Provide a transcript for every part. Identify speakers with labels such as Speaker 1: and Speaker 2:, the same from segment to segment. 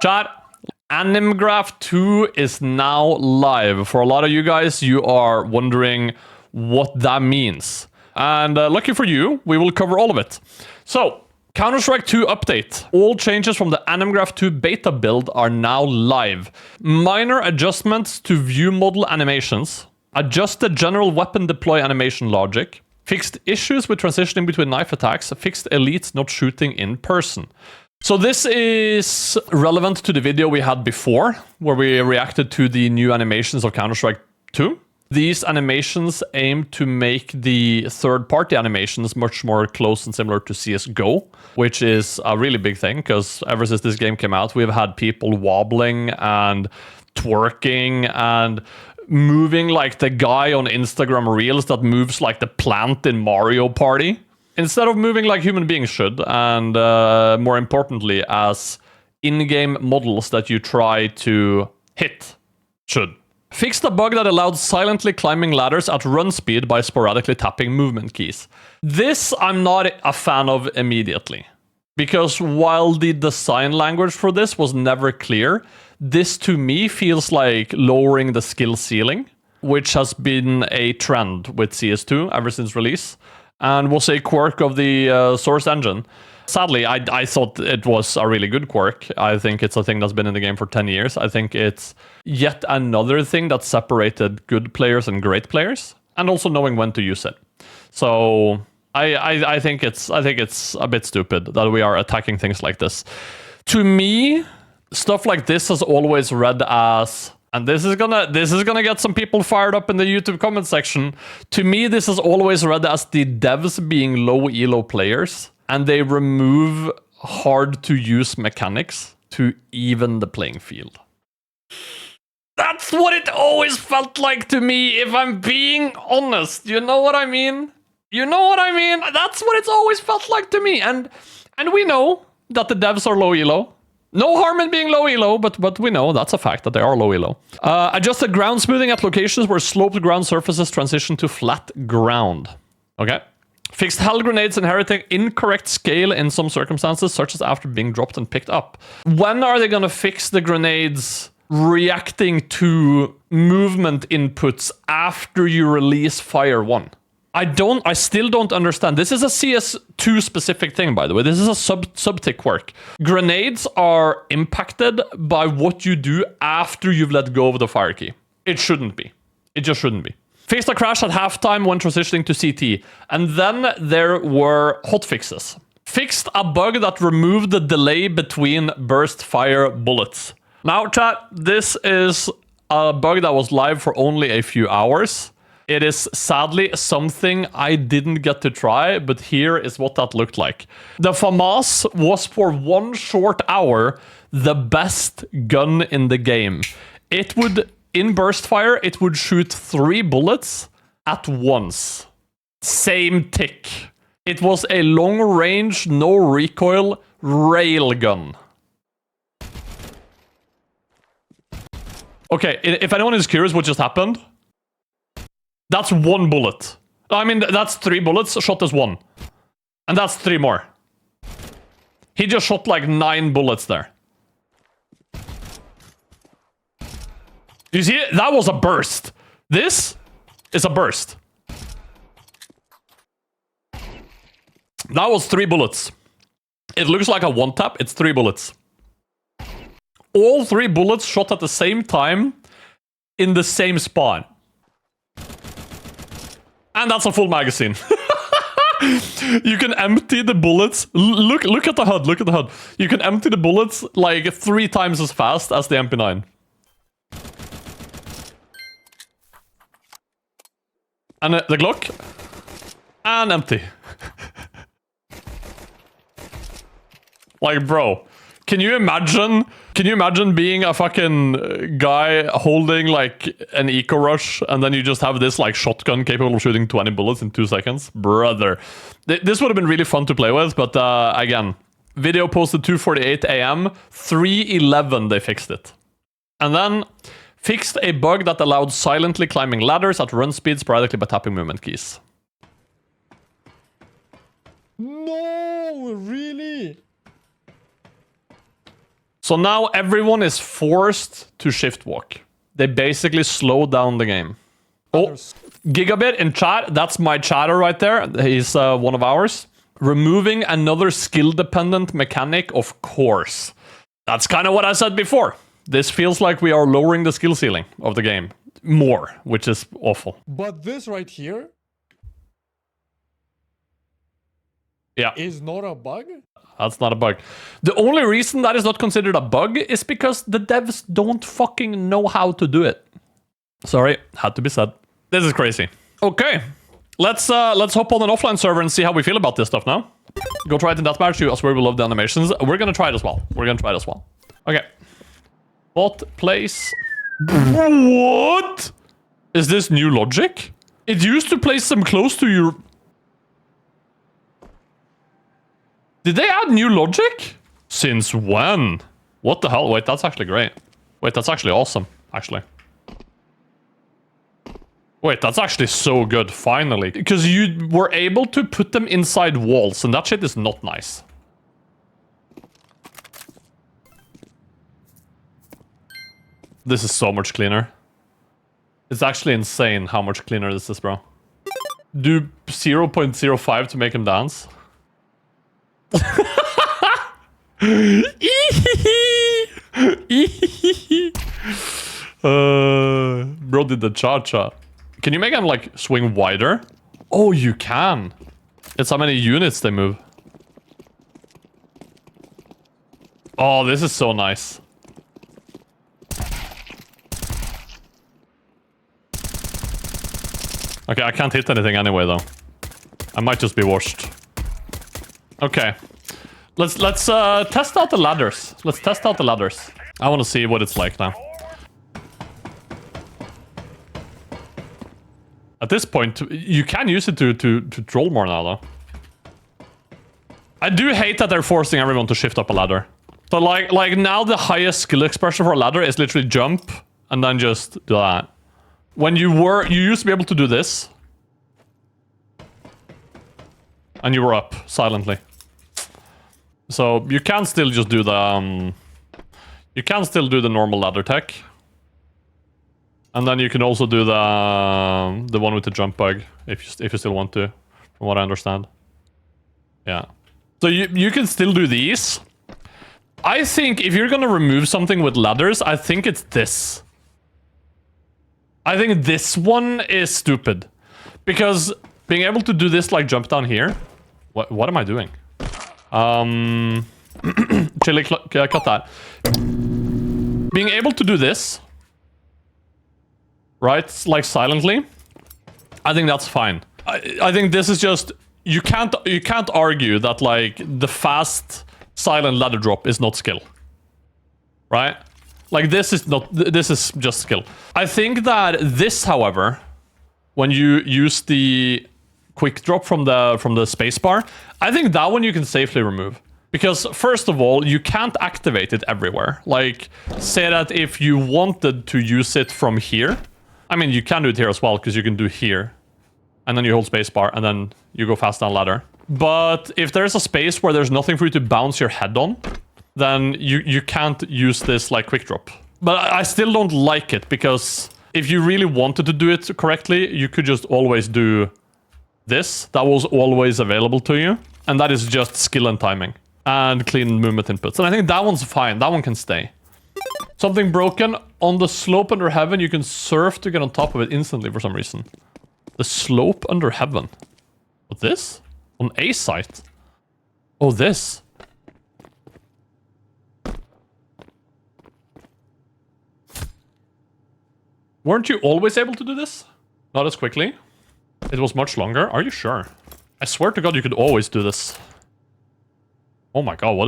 Speaker 1: Chat, Animgraph 2 is now live. For a lot of you guys, you are wondering what that means. And lucky for you, we will cover all of it. So, Counter-Strike 2 update. All changes from the Animgraph 2 beta build are now live. Minor adjustments to view model animations. Adjusted general weapon deploy animation logic. Fixed issues with transitioning between knife attacks. Fixed elites not shooting in person. So this is relevant to the video we had before, where we reacted to the new animations of Counter-Strike 2. These animations aim to make the third-party animations much more close and similar to CSGO, which is a really big thing, because ever since this game came out, we've had people wobbling and twerking and moving like the guy on Instagram Reels that moves like the plant in Mario Party, instead of moving like human beings should, and more importantly, as in-game models that you try to hit should. Fixed a bug that allowed silently climbing ladders at run speed by sporadically tapping movement keys. This I'm not a fan of immediately, because while the design language for this was never clear, this to me feels like lowering the skill ceiling, which has been a trend with CS2 ever since release, and was a quirk of the Source engine. Sadly, I thought it was a really good quirk. I think it's a thing that's been in the game for 10 years. I think it's yet another thing that separated good players and great players, and also knowing when to use it. So I think it's a bit stupid that we are attacking things like this. To me, stuff like this has always read as, and this is gonna get some people fired up in the YouTube comment section. To me, this is always read as the devs being low elo players, and they remove hard to use mechanics to even the playing field. That's what it always felt like to me, if I'm being honest. You know what I mean? You know what I mean? That's what it's always felt like to me. And we know that the devs are low elo. No harm in being low elo, but we know that's a fact that they are low elo. Adjusted ground smoothing at locations where sloped ground surfaces transition to flat ground. Okay. Fixed hell grenades inheriting incorrect scale in some circumstances, such as after being dropped and picked up. When are they going to fix the grenades reacting to movement inputs after you release Fire 1? I still don't understand. This is a CS2 specific thing, by the way. This is a sub-tick quirk. Grenades are impacted by what you do after you've let go of the fire key. It shouldn't be. It just shouldn't be. Fixed a crash at halftime when transitioning to CT. And then there were hotfixes. Fixed a bug that removed the delay between burst fire bullets. Now, chat, this is a bug that was live for only a few hours. It is sadly something I didn't get to try, but here is what that looked like. The FAMAS was for 1 short hour the best gun in the game. It would, in burst fire, it would shoot 3 bullets at once. Same tick. It was a long range, no recoil railgun. Okay, if anyone is curious what just happened, that's 1 bullet. I mean, that's 3 bullets shot as 1. And that's 3 more. He just shot like 9 bullets there. You see it? That was a burst. This is a burst. That was 3 bullets. It looks like a one tap. It's 3 bullets. All 3 bullets shot at the same time in the same spawn. And that's a full magazine. You can empty the bullets. Look at the HUD. Look at the HUD. You can empty the bullets like 3 times as fast as the MP9. And the Glock. And empty. Like, bro. Can you imagine being a fucking guy holding like an eco rush and then you just have this like shotgun capable of shooting 20 bullets in 2 seconds? Brother. This would have been really fun to play with, but again, video posted 2:48 AM, 3:11 they fixed it. And then fixed a bug that allowed silently climbing ladders at run speed sporadically by tapping movement keys.
Speaker 2: No, really?
Speaker 1: So now everyone is forced to shift walk. They basically slow down the game. Oh, Gigabit in chat. That's my chatter right there. He's one of ours. Removing another skill-dependent mechanic, of course. That's kind of what I said before. This feels like we are lowering the skill ceiling of the game more, which is awful.
Speaker 2: But this right here is not a bug?
Speaker 1: That's not a bug. The only reason that is not considered a bug is because the devs don't fucking know how to do it. Sorry, had to be said. This is crazy. Okay, let's hop on an offline server and see how we feel about this stuff now. Go try it in Deathmatch. I swear we love the animations. We're gonna try it as well. Okay. What place? What? Is this new logic? It used to place them close to your... Did they add new logic? Since when? What the hell? Wait, that's actually great. Wait, that's actually awesome, actually. Wait, that's actually so good, finally. Because you were able to put them inside walls, and that shit is not nice. This is so much cleaner. It's actually insane how much cleaner this is, bro. Do 0.05 to make him dance. Bro did the cha-cha. Can you make him like swing wider? Oh, you can. It's how many units they move. Oh, this is so nice. Okay, I can't hit anything anyway, though. I might just be washed. Okay. Let's test out the ladders. Let's test out the ladders. I want to see what it's like now. At this point, you can use it to troll more now, though. I do hate that they're forcing everyone to shift up a ladder. So like now the highest skill expression for a ladder is literally jump and then just do that. When you used to be able to do this. And you were up silently. So you can still just do the you can still do the normal ladder tech. And then you can also do the one with the jump bug if you still want to, from what I understand. Yeah. So you can still do these. I think if you're gonna remove something with ladders, I think it's this. I think this one is stupid. Because being able to do this, like jump down here. What am I doing? Chili, cut that. Being able to do this, right, like silently, I think that's fine. I think this is just you can't argue that like the fast silent ladder drop is not skill, right? Like this is just skill. I think that this, however, when you use the quick drop from the spacebar, I think that one you can safely remove. Because first of all, you can't activate it everywhere. Like, say that if you wanted to use it from here, I mean, you can do it here as well, because you can do here. And then you hold spacebar, and then you go fast down ladder. But if there's a space where there's nothing for you to bounce your head on, then you can't use this like quick drop. But I still don't like it, because if you really wanted to do it correctly, you could just always do this. That was always available to you. And that is just skill and timing. And clean movement inputs. And I think that one's fine. That one can stay. Something broken. On the slope under heaven, you can surf to get on top of it instantly for some reason. The slope under heaven. What, this? On A site? Oh, this. Weren't you always able to do this? Not as quickly. It was much longer. Are you sure? I swear to God you could always do this. Oh my God, what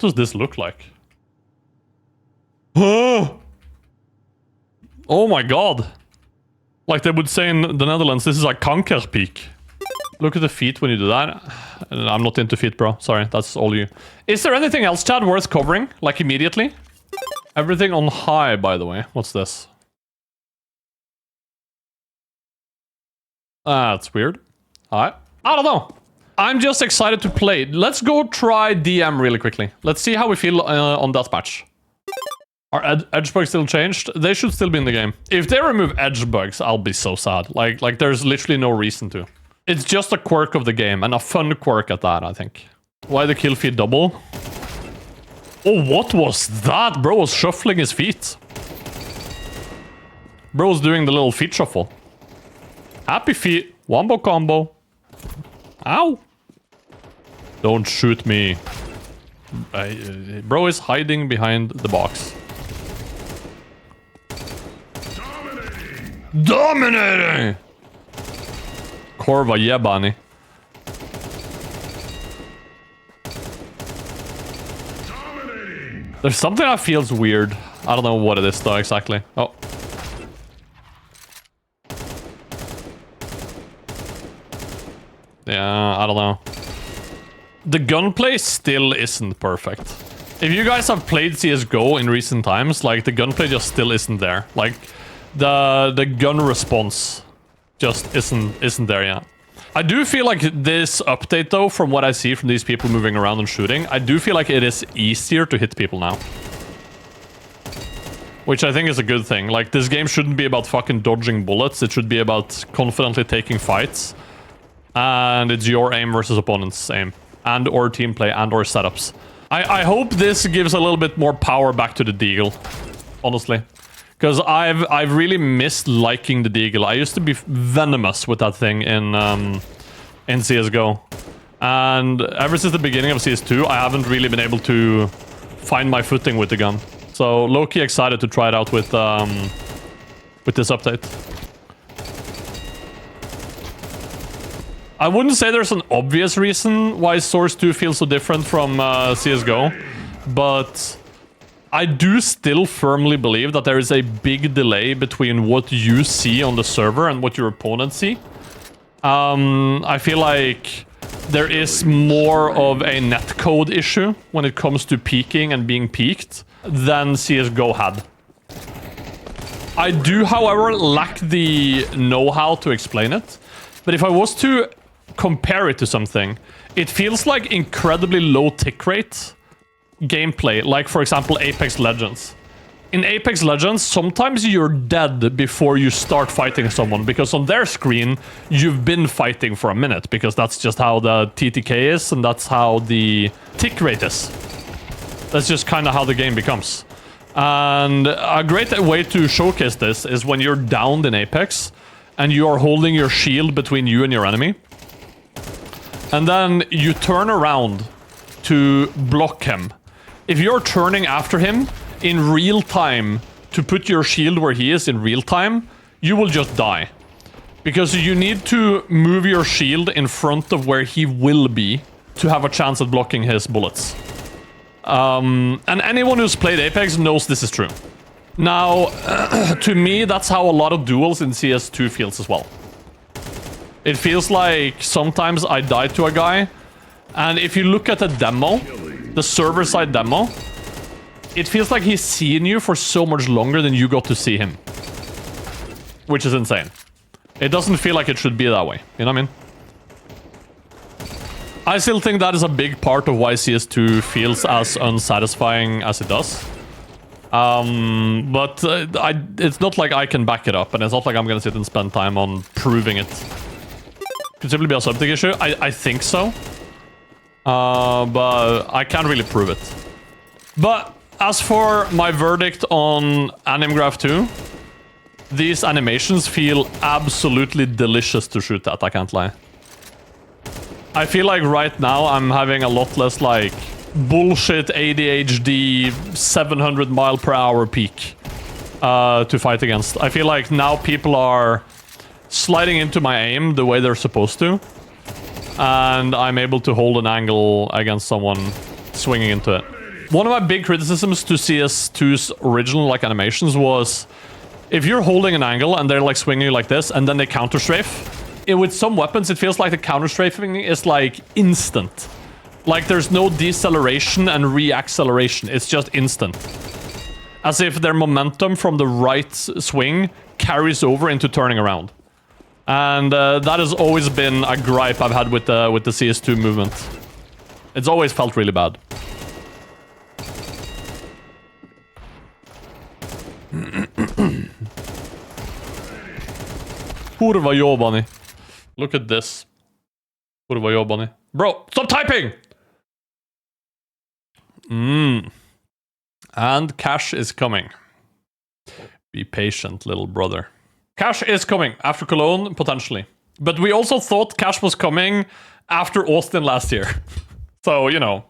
Speaker 1: does this look like? Oh my God. Like they would say in the Netherlands, this is a kanker peak. Look at the feet when you do that. I'm not into feet, bro. Sorry, that's all you. Is there anything else, Chad, worth covering? Like immediately? Everything on high, by the way. What's this? Ah, that's weird. Alright. I don't know. I'm just excited to play. Let's go try DM really quickly. Let's see how we feel on Deathmatch. Are edge bugs still changed? They should still be in the game. If they remove edge bugs, I'll be so sad. Like there's literally no reason to. It's just a quirk of the game, and a fun quirk at that, I think. Why the kill feed double? Oh, what was that? Bro was shuffling his feet. Bro was doing the little feet shuffle. Happy feet. Wombo combo. Ow. Don't shoot me. Bro is hiding behind the box. Dominating! Korva jebani. There's something that feels weird. I don't know what it is though exactly. Oh. Yeah, I don't know. The gunplay still isn't perfect. If you guys have played CSGO in recent times, like the gunplay just still isn't there. Like the gun response just isn't there yet. I do feel like this update though, from what I see from these people moving around and shooting, I do feel like it is easier to hit people now. Which I think is a good thing. Like this game shouldn't be about fucking dodging bullets, it should be about confidently taking fights. And it's your aim versus opponent's aim. And or team play and or setups. I hope this gives a little bit more power back to the Deagle. Honestly. Because I've really missed liking the Deagle. I used to be venomous with that thing in CSGO. And ever since the beginning of CS2, I haven't really been able to find my footing with the gun. So low-key excited to try it out with this update. I wouldn't say there's an obvious reason why Source 2 feels so different from CSGO, but I do still firmly believe that there is a big delay between what you see on the server and what your opponents see. I feel like there is more of a netcode issue when it comes to peeking and being peeked than CSGO had. I do, however, lack the know-how to explain it, but if I was to compare it to something, it feels like incredibly low tick rate gameplay, like for example Apex Legends. In Apex Legends, sometimes you're dead before you start fighting someone, because on their screen you've been fighting for a minute, because that's just how the TTK is and that's how the tick rate is. That's just kind of how the game becomes. And a great way to showcase this is when you're downed in Apex and you are holding your shield between you and your enemy. And then you turn around to block him. If you're turning after him in real time to put your shield where he is in real time, you will just die. Because you need to move your shield in front of where he will be to have a chance at blocking his bullets. And anyone who's played Apex knows this is true. Now, to me, that's how a lot of duels in CS2 feels as well. It feels like sometimes I die to a guy, and if you look at the demo, the server-side demo, it feels like he's seen you for so much longer than you got to see him. Which is insane. It doesn't feel like it should be that way, you know what I mean? I still think that is a big part of why CS2 feels as unsatisfying as it does. But it's not like I can back it up, and it's not like I'm gonna sit and spend time on proving it. Could simply be a subtick issue. I think so. But I can't really prove it. But as for my verdict on Animgraph 2, these animations feel absolutely delicious to shoot at, I can't lie. I feel like right now I'm having a lot less like bullshit ADHD 700 mile per hour peak to fight against. I feel like now people are sliding into my aim the way they're supposed to, and I'm able to hold an angle against someone swinging into it. One of my big criticisms to CS2's original like animations was if you're holding an angle and they're like swinging like this and then they counter strafe, with some weapons it feels like the counter strafing is like instant. Like there's no deceleration and re-acceleration, it's just instant. As if their momentum from the right swing carries over into turning around. And that has always been a gripe I've had with the CS2 movement. It's always felt really bad. Kurva jobbani. Look at this. Kurva jobbani. Bro, stop typing! And cash is coming. Be patient, little brother. Cash is coming after Cologne, potentially. But we also thought cash was coming after Austin last year. So, you know.